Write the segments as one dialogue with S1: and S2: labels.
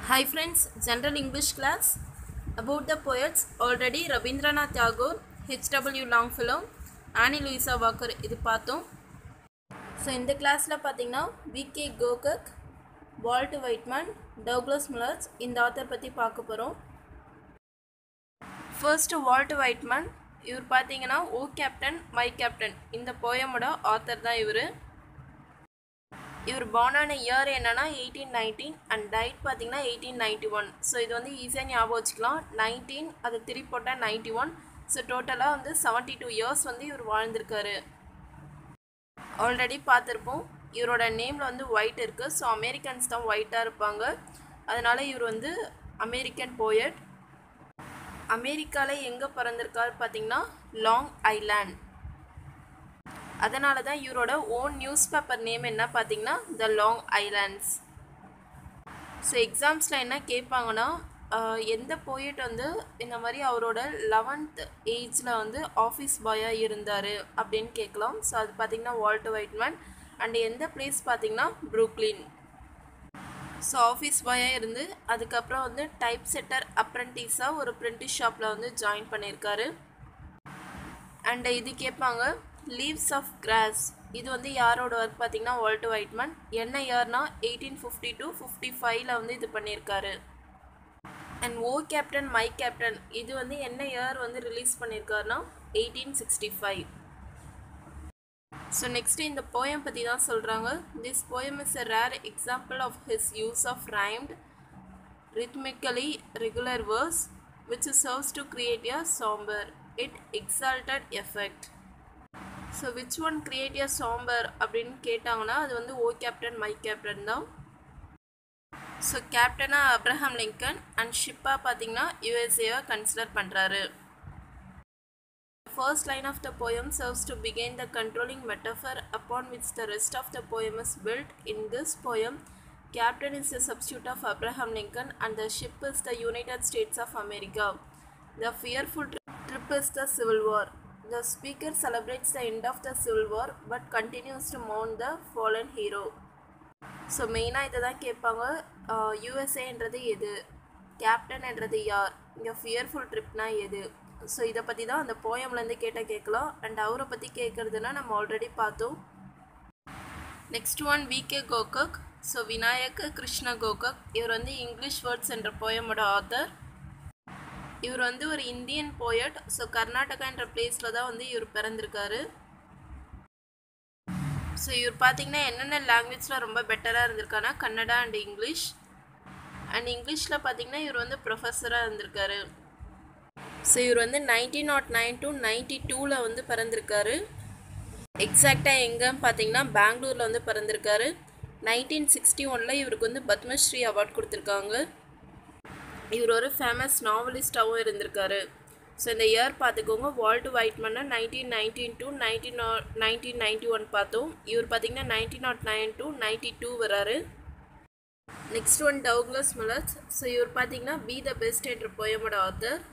S1: Hi friends, General English class. About the poets, already Rabindranath Tagore, H.W. Longfellow, Annie Louisa Walker இது பார்த்தோம். So இந்த கிளாஸில் பார்த்தீங்கன்னா VK Gokak, Walt வைட்மன், Douglas முல்லர்ஸ் இந்த author பற்றி பார்க்க போகிறோம். ஃபர்ஸ்ட் வால்ட் வைட்மன், இவர் பார்த்தீங்கன்னா ஓ கேப்டன் மை கேப்டன் இந்த போயமோட ஆத்தர் தான் இவர். இவர் பார்னான இயர் என்னன்னா 1819 அண்ட் டைட் பார்த்தீங்கன்னா 1891. ஸோ இது வந்து ஈஸியாக ஞாபகம் வச்சுக்கலாம். 19 அது திருப்பி போட்டால் 91. ஸோ டோட்டலாக வந்து 72 இயர்ஸ் வந்து இவர் வாழ்ந்திருக்காரு. ஆல்ரெடி பார்த்துருப்போம். இவரோட நேமில் வந்து ஒயிட் இருக்குது. ஸோ அமெரிக்கன்ஸ் தான் ஒயிட்டாக இருப்பாங்க. அதனால் இவர் வந்து அமெரிக்கன் போயட். அமெரிக்காவில் எங்கே பிறந்திருக்காரு பார்த்தீங்கன்னா லாங் ஐலாண்ட். அதனால தான் இவரோட ஓன் நியூஸ் பேப்பர் நேம் என்ன பார்த்தீங்கன்னா த லாங் ஐலாண்ட்ஸ். ஸோ எக்ஸாம்ஸில் என்ன கேட்பாங்கன்னா எந்த போயட் வந்து இந்த மாதிரி அவரோட 11th ஏஜில் வந்து ஆஃபீஸ் பாயாக இருந்தார் அப்படின்னு கேட்கலாம். ஸோ அது பார்த்திங்கன்னா வால்ட் வைட்மன். அண்ட் எந்த பிளேஸ் பார்த்திங்கன்னா புரூக்ளின். ஸோ ஆஃபீஸ் பாயாக இருந்து அதுக்கப்புறம் வந்து டைப் செட்டர் அப்ரெண்டிஸாக ஒரு பிரிண்டிஷ் ஷாப்பில் வந்து ஜாயின் பண்ணியிருக்காரு. அண்ட் இது கேட்பாங்க லீவ்ஸ் ஆஃப் கிராஸ். இது வந்து யாரோட ஒர்க் பார்த்தீங்கன்னா வால்ட் வைட்மன். என்ன இயர்னா 1852-55 வந்து இது பண்ணியிருக்காரு. And O captain my captain இது வந்து என்ன இயர் வந்து ரிலீஸ் பண்ணியிருக்காருனா 1865. ஸோ நெக்ஸ்ட் இந்த போயம் பற்றி தான் சொல்கிறாங்க. This poem is a rare example of his use of rhymed rhythmically regular verse which serves to create a somber yet exalted effect. So which one create a somber அப்படின்னு கேட்டாங்கன்னா அது வந்து O captain my captain தான். So கேப்டனாக Abraham Lincoln and ஷிப்பாக பார்த்தீங்கன்னா யூஎஸ்ஏவை consider பண்ணுறாரு. First line of the poem serves to begin the controlling metaphor upon which the rest of the poem is built. In this poem captain is the substitute of Abraham Lincoln and the ship is the United States of America. The fearful trip is the civil war. The speaker celebrates the end of the Civil War but continues to mourn the fallen hero. So மெயினாக இதை தான் கேட்பாங்க. யூஎஸ்ஏன்றது எது, கேப்டன்ன்றது யார், இங்கே fearful ட்ரிப்னா எது. So இதை பற்றி தான் அந்த போயம்லேருந்து கேட்கலாம். அண்ட் அவரை பற்றி கேட்குறதுனா நம்ம ஆல்ரெடி பார்த்தோம். Next one VK Gokak. So Vinayak Krishna Gokak. இவர் வந்து இங்கிலீஷ் வேர்ட்ஸ் என்ற போயமோட ஆத்தர். இவர் வந்து ஒரு இந்தியன் போயட். ஸோ கர்நாடகா என்ற பிளேஸில் தான் வந்து இவர் பிறந்திருக்காரு. ஸோ இவர் பார்த்தீங்கன்னா என்னென்ன லாங்குவேஜில் ரொம்ப பெட்டராக இருந்திருக்காருன்னா கன்னடா அண்ட் இங்கிலீஷ். அண்ட் இங்கிலீஷில் பார்த்தீங்கன்னா இவர் வந்து ப்ரொஃபஸராக இருந்திருக்காரு. ஸோ இவர் வந்து 1909 to 1992 வந்து பிறந்திருக்காரு. எக்ஸாக்டாக எங்கன்னு பார்த்தீங்கன்னா பெங்களூரில் வந்து பிறந்திருக்காரு. 1961 இவருக்கு வந்து பத்மஸ்ரீ அவார்ட் கொடுத்துருக்காங்க. இவர் ஒரு ஃபேமஸ் நாவலிஸ்டாகவும் இருந்திருக்காரு. ஸோ இந்த இயர் பார்த்துக்கோங்க. வால்ட் வைட்மன்னா 1919 to 1991 பார்த்தோம். இவர் பார்த்தீங்கன்னா 1909 to 1992 வராரு. Next one Douglas Mullers. So இவர் பார்த்தீங்கன்னா பி த பெஸ்ட் என்ற போயமோட ஆத்தர்.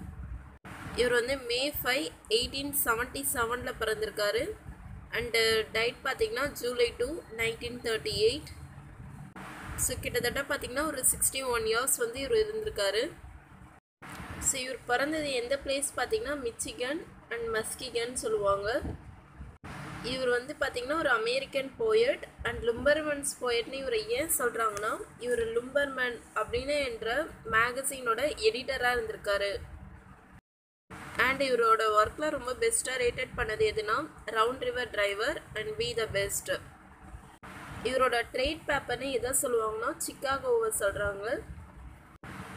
S1: இவர் வந்து May 5, 1877 பிறந்திருக்காரு. அண்டு டைட் பார்த்தீங்கன்னா July 2, 1938. ஸோ கிட்டத்தட்ட பார்த்திங்கன்னா ஒரு 61 இயர்ஸ் வந்து இவர் இருந்திருக்காரு. ஸோ இவர் பிறந்தது எந்த பிளேஸ் பார்த்திங்கன்னா மிச்சிகன் அண்ட் மஸ்கிகன் சொல்லுவாங்க. இவர் வந்து பார்த்திங்கன்னா ஒரு அமெரிக்கன் போயட் அண்ட் லும்பர்மன்ஸ் போயட்னு இவரை ஏன் சொல்கிறாங்கன்னா இவர் லும்பர்மன் அப்படின்னு என்ற மேகசினோட எடிட்டராக இருந்திருக்காரு. அண்ட் இவரோட ஒர்க்கில் ரொம்ப பெஸ்ட்டாக ரேட்டட் பண்ணது எதுனா round river driver and be the best. இவரோட ட்ரேட் பேப்பர்னு எதை சொல்லுவாங்கன்னா சிக்காகோவை சொல்கிறாங்க.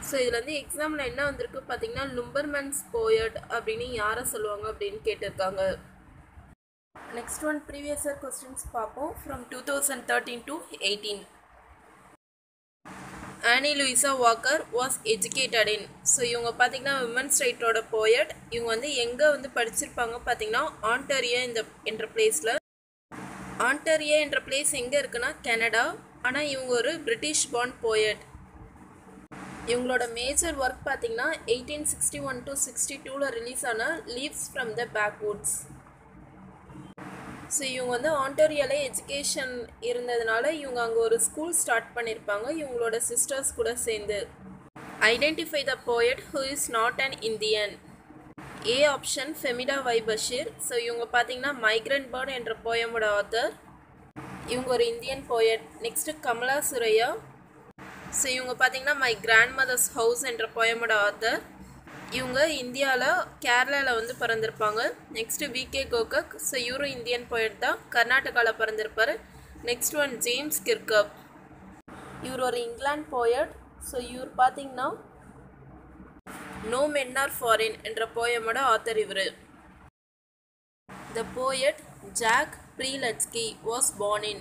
S1: ஸோ இதில் வந்து எக்ஸாமில் என்ன வந்திருக்கு பார்த்தீங்கன்னா லும்பர்மன்ஸ் போயட் அப்படின்னு யாரை சொல்லுவாங்க அப்படின்னு கேட்டிருக்காங்க. Next one previous year questions பார்ப்போம். From 2013 to 18. Annie Louisa Walker was educated in. So இவங்க பார்த்தீங்கன்னா விமன்ஸ் ரைட்டோட போயட். இவங்க வந்து எங்கே வந்து படிச்சிருப்பாங்க பார்த்தீங்கன்னா ஆன்டாரியோ என்ற பிளேஸில். ஆன்டாரியோ என்ற பிளேஸ் எங்கே இருக்குன்னா கனடா. ஆனால் இவங்க ஒரு பிரிட்டிஷ் பார்ன் போயட். இவங்களோட மேஜர் ஒர்க் பார்த்தீங்கன்னா 1861 to 62 ரிலீஸ் ஆன லீவ்ஸ் ஃப்ரம் த பேக்வுட்ஸ். ஸோ இவங்க வந்து ஆண்டோரியாவில் எஜுகேஷன் இருந்ததுனால இவங்க அங்கே ஒரு ஸ்கூல் ஸ்டார்ட் பண்ணியிருப்பாங்க இவங்களோட சிஸ்டர்ஸ் கூட சேர்ந்து. Identify the poet who is not an Indian. A option Fahmida வை பஷீர். ஸோ இவங்க பார்த்தீங்கன்னா மைக்ரண்ட் பேர்ட் என்ற போயமோட ஆத்தர். இவங்க ஒரு Indian poet. Next Kamala Suraiyya. So இவங்க பார்த்தீங்கன்னா மை கிராண்ட் மதர்ஸ் ஹவுஸ் என்ற போயமோட ஆத்தர். இவங்க இந்தியாவில் கேரளாவில் வந்து பிறந்திருப்பாங்க. Next VK Gokak. ஸோ இவரும் இந்தியன் போயட் தான், கர்நாடகாவில் பிறந்திருப்பார். Next one James Kirkup. இவர் ஒரு இங்கிலாந்து போயட். ஸோ இவர் பார்த்தீங்கன்னா நோ மென் ஆர் ஃபாரின் என்ற போயமோட ஆத்தர் இவர். The poet Jack Prelutsky was born in.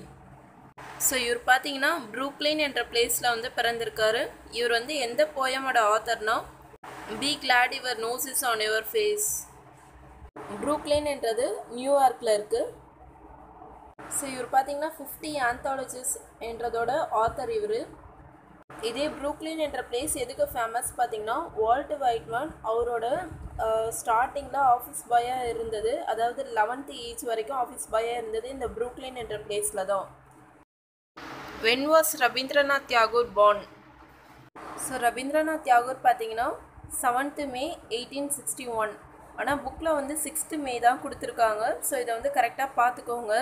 S1: So இவர் பார்த்தீங்கன்னா ப்ரூக்லின் என்ற பிளேஸில் வந்து பிறந்திருக்காரு. இவர் வந்து எந்த போயமோட ஆத்தர்னா be glad your nose is on your face. Brooklyn என்றது நியூயார்க்கில் இருக்குது. ஸோ இவர் பார்த்தீங்கன்னா 50 ஆந்தாலஜிஸ் என்றதோட ஆத்தர் இவர். இதே ப்ரூக்லின் என்ற பிளேஸ் எதுக்கு ஃபேமஸ் பார்த்தீங்கன்னா வால்ட் வைட்மேன் அவரோட ஸ்டார்டிங்கில் ஆஃபீஸ் பாயாக இருந்தது, அதாவது 11th ஏஜ் வரைக்கும் ஆஃபீஸ் பாயாக இருந்தது இந்த ப்ரூக்லின் என்ற பிளேஸில் தான். When was Rabindranath Tagore born? So Rabindranath Tagore பார்த்தீங்கன்னா 7th May 1861. ஆனால் புக்கில் வந்து 6th May தான் கொடுத்துருக்காங்க. ஸோ இதை வந்து கரெக்டாக பார்த்துக்கோங்க.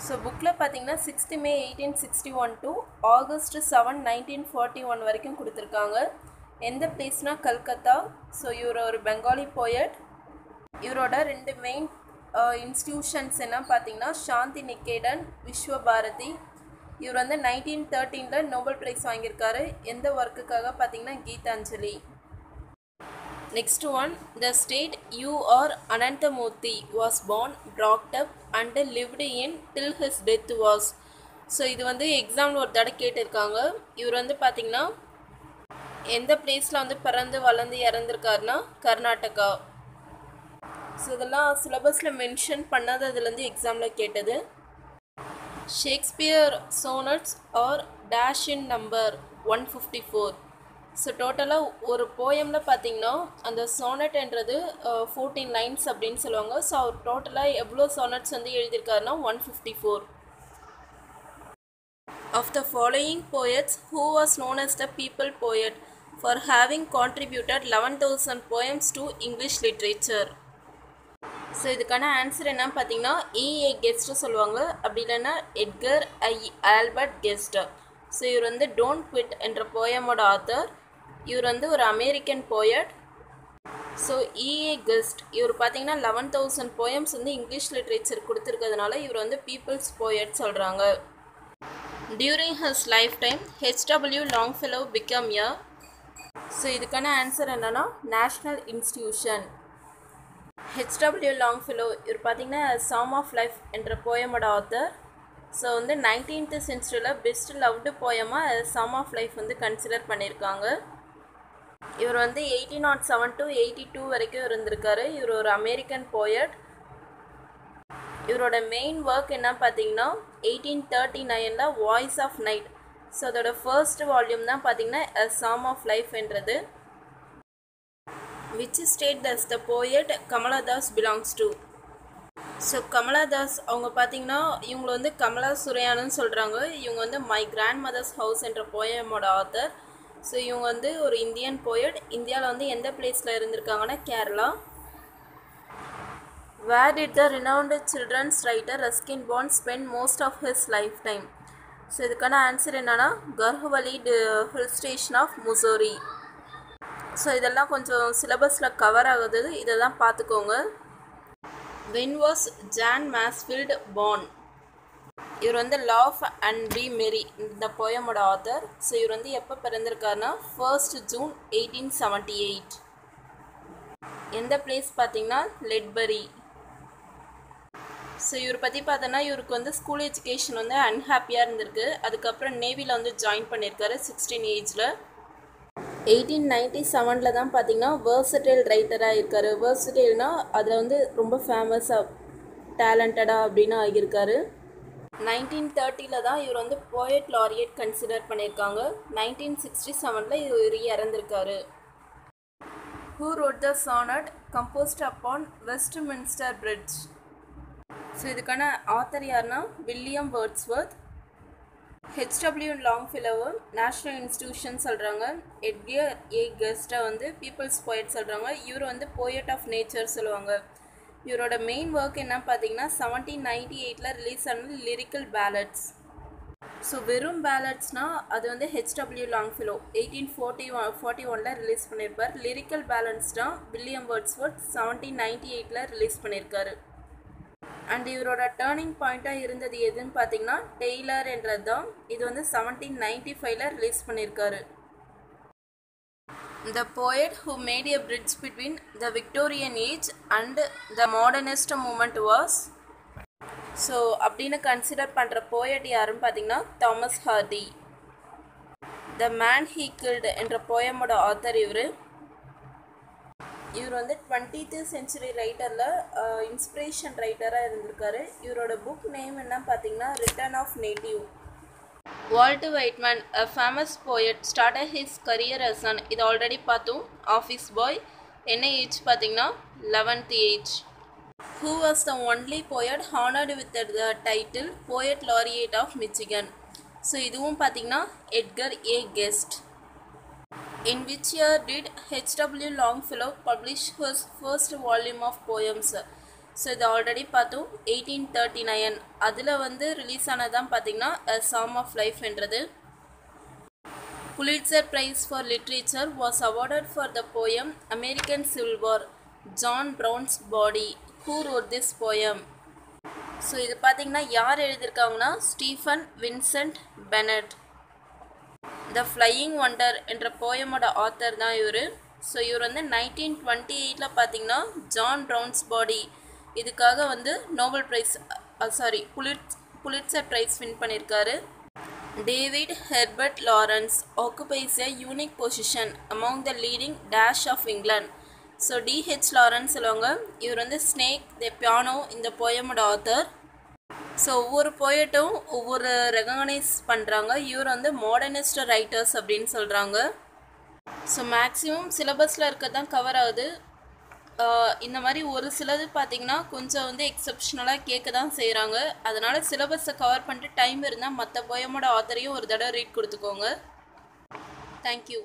S1: ஸோ புக்கில் பார்த்தீங்கன்னா 6th May 1861 to August 7, 1941 வரைக்கும் கொடுத்துருக்காங்க. எந்த பிளேஸ்னால் கல்கத்தா. ஸோ இவர் ஒரு பெங்காலி போயட். இவரோட 2 மெயின் இன்ஸ்டியூஷன்ஸ் என்ன பார்த்தீங்கன்னா சாந்தி நிகேதன், விஸ்வபாரதி. இவர் வந்து 1913 நோபல் ப்ரைஸ் வாங்கியிருக்காரு. எந்த ஒர்க்குக்காக பார்த்தீங்கன்னா Gitanjali. Next one the state U R Ananthamurthy was born, brought up and lived in till his death was. So இது வந்து எக்ஸாமில் ஒரு தடவை கேட்டிருக்காங்க. இவர் வந்து பார்த்தீங்கன்னா எந்த பிளேஸில் வந்து பிறந்து வளர்ந்து இறந்துருக்காருன்னா கர்நாடகா. ஸோ இதெல்லாம் சிலபஸில் மென்ஷன் பண்ணாததுலேருந்து எக்ஸாமில் கேட்டது. Shakespeare sonnets are dash in number 154. So டோட்டலாக ஒரு போயமில் பார்த்தீங்கன்னா அந்த சோனட்ன்றது 14 லைன்ஸ் அப்படின்னு சொல்லுவாங்க. ஸோ அவர் டோட்டலாக எவ்வளோ சோனட்ஸ் வந்து எழுதியிருக்காருன்னா 154. Of the following poets who was known as the people poet for having contributed 11,000 poems to English literature. So இதுக்கான ஆன்சர் என்னன்னு பார்த்தீங்கன்னா ஏ கெஸ்ட்டு சொல்லுவாங்க, அப்படி இல்லைன்னா எட்கர் ஆல்பர்ட் கெஸ்ட். ஸோ இவர் வந்து டோன்ட் குவிட் என்ற போயமோட ஆத்தர். இவர் வந்து ஒரு அமெரிக்கன் போயட். ஸோ கெஸ்ட் இவர் பார்த்தீங்கன்னா 11,000 poems வந்து இங்கிலீஷ் லிட்ரேச்சர் கொடுத்துருக்கிறதுனால இவர் வந்து பீப்புள்ஸ் போயட் சொல்கிறாங்க. During his life time HW Longfellow become a. So இதுக்கான ஆன்சர் என்னன்னா நேஷ்னல் இன்ஸ்டிடியூஷன். ஹெச்டபிள்யூ லாங்ஃபெல்லோ இவர் பார்த்தீங்கன்னா சாம் ஆஃப் லைஃப் என்ற போயமோட ஆத்தர். ஸோ வந்து 19th centuryயில் பெஸ்ட் லவ்டு போயமாக சாம் ஆஃப் லைஃப் வந்து கன்சிடர் பண்ணியிருக்காங்க. இவர் வந்து 1807 to 82 வரைக்கும் இருந்திருக்காரு. இவர் ஒரு அமெரிக்கன் போயட். இவரோட மெயின் ஒர்க் என்ன பார்த்தீங்கன்னா 1839 வாய்ஸ் ஆஃப் நைட். ஸோ அதோட ஃபர்ஸ்ட் வால்யூம் தான் பார்த்தீங்கன்னா சாம் ஆஃப் லைஃப் என்றது. Which state does the poet Kamala Das belongs to? So Kamala Das அவங்க பார்த்தீங்கன்னா இவங்களை வந்து கமலா சுரையானன்னு சொல்கிறாங்க. இவங்க வந்து மை கிராண்ட் மதர்ஸ் ஹவுஸ் என்ற போயமோட ஆத்தர். ஸோ இவங்க வந்து ஒரு இந்தியன் போயட். இந்தியாவில் வந்து எந்த பிளேஸில் இருந்திருக்காங்கன்னா Kerala. Where did the renowned children's writer Ruskin Bond spend most of his life time? So இதுக்கான ஆன்சர் என்னன்னா Garhwali hill station of Mussoorie. So இதெல்லாம் கொஞ்சம் சிலபஸில் கவர் ஆகுது, இதை தான் பார்த்துக்கோங்க. When was John Masefield born? இவர் வந்து லாவ் அண்ட் பி மெரி இந்த போயமோட ஆத்தர். ஸோ இவர் வந்து எப்போ பிறந்திருக்காருன்னா 1st June 1878. எந்த பிளேஸ் பார்த்தீங்கன்னா லெட்பரி. ஸோ இவர் பற்றி பார்த்தோன்னா இவருக்கு வந்து ஸ்கூல் எஜுகேஷன் வந்து அன்ஹாப்பியாக இருந்திருக்கு. அதுக்கப்புறம் நேவியில் வந்து ஜாயின் பண்ணியிருக்காரு 16 ஏஜில். 1897 தான் பார்த்தீங்கன்னா வேர்சடைல் ரைட்டராக இருக்கார். வேர்சடைல்னா அதில் வந்து ரொம்ப ஃபேமஸாக டேலண்டடாக அப்படின்னு ஆகியிருக்காரு. 1930 தான் இவர் வந்து போயட் லாரியட் கன்சிடர் பண்ணியிருக்காங்க. 1967 இவர் இறந்திருக்காரு. Who wrote the sonnet composed upon Westminster Bridge? So இதுக்கான ஆத்தர் யாருன்னா வில்லியம் வேர்ட்ஸ்வர்த். ஹெச்டபிள்யூ லாங்ஃபிலோவை நேஷ்னல் இன்ஸ்டிடியூஷன் சொல்கிறாங்க. எட்கர் ஏ கெஸ்ட்டை வந்து பீப்புள்ஸ் போயட் சொல்கிறாங்க. இவர் வந்து போயட் ஆஃப் நேச்சர் சொல்லுவாங்க. இவரோட மெயின் ஒர்க் என்ன பார்த்தீங்கன்னா 1798 ரிலீஸ் ஆன லிரிக்கல் பேலட்ஸ். ஸோ வெறும் பேலட்ஸ்னால் அது வந்து ஹெச்டபிள்யூ லாங்ஃபிலோ 1841 ரிலீஸ் பண்ணியிருப்பார். லிரிக்கல் பேலட்ஸ்னால் வில்லியம் வேர்ட்ஸ்வர்த் 1798 ரிலீஸ் பண்ணியிருக்காரு. அண்ட் இவரோட டேர்னிங் பாயிண்ட்டாக இருந்தது எதுன்னு பார்த்தீங்கன்னா டெய்லர் என்றது தான். இது வந்து 1795 ரிலீஸ் பண்ணியிருக்காரு. The poet who made a bridge between the Victorian age and the modernist movement was so அப்படின்னு கன்சிடர் பண்ணுற போயட் யாருன்னு பார்த்தீங்கன்னா Thomas Hardy. The man he killed என்ற போயமோட ஆத்தர் இவர் வந்து 20th century ரைட்டரில் இன்ஸ்பிரேஷன் ரைட்டராக இருந்திருக்காரு. இவரோட புக் நேம் என்ன பார்த்தீங்கன்னா return of native. Walt Whitman a famous poet started his career as an இது ஆல்ரெடி பார்த்தோம் ஆஃபீஸ் பாய். என்ன ஏஜ் பார்த்தீங்கன்னா 11th age. Who was the only poet honored with the title Poet Laureate of Michigan. So இதுவும் பார்த்தீங்கன்னா Edgar A guest. In which year did H.W. Longfellow publish his first volume of poems? So இது already பார்த்தோம் 1839. அதில் வந்து release ஆனதான் பார்த்தீங்கன்னா A Psalm of Life என்றது. Pulitzer Prize for Literature was awarded for the poem American Civil War, John Brown's Body. Who wrote this poem? So இது பார்த்தீங்கன்னா யார் எழுதியிருக்காங்கன்னா Stephen Vincent Benet. The flying wonder என்ற போயமோட author தான் இவர். So இவர் வந்து 1928 பார்த்தீங்கன்னா ஜான் ப்ரவுன்ஸ் பாடி இதுக்காக வந்து Nobel prize Pulitzer prize win பண்ணியிருக்காரு. David Herbert Lawrence occupies a unique position among the leading dash of England. So DH Lawrence சொல்லுவாங்க. இவர் வந்து ஸ்னேக் த பியானோ இந்த போயமோட ஆத்தர். ஸோ ஒவ்வொரு போயட்டும் ஒவ்வொரு ரெகக்னைஸ் பண்ணுறாங்க. இவர் வந்து மாடர்னிஸ்ட் ரைட்டர்ஸ் அப்படின்னு சொல்கிறாங்க. ஸோ மேக்ஸிமம் சிலபஸில் இருக்கிறது தான் கவர் ஆகுது. இந்த மாதிரி ஒரு சிலது பார்த்திங்கன்னா கொஞ்சம் வந்து எக்ஸப்ஷனலாக கேட்க தான் செய்கிறாங்க. அதனால் சிலபஸை கவர் பண்ணிட்டு டைம் இருந்தால் மற்ற போயமோட ஆத்தரையும் ஒரு தடவை ரீட் கொடுத்துக்கோங்க. தேங்க்யூ.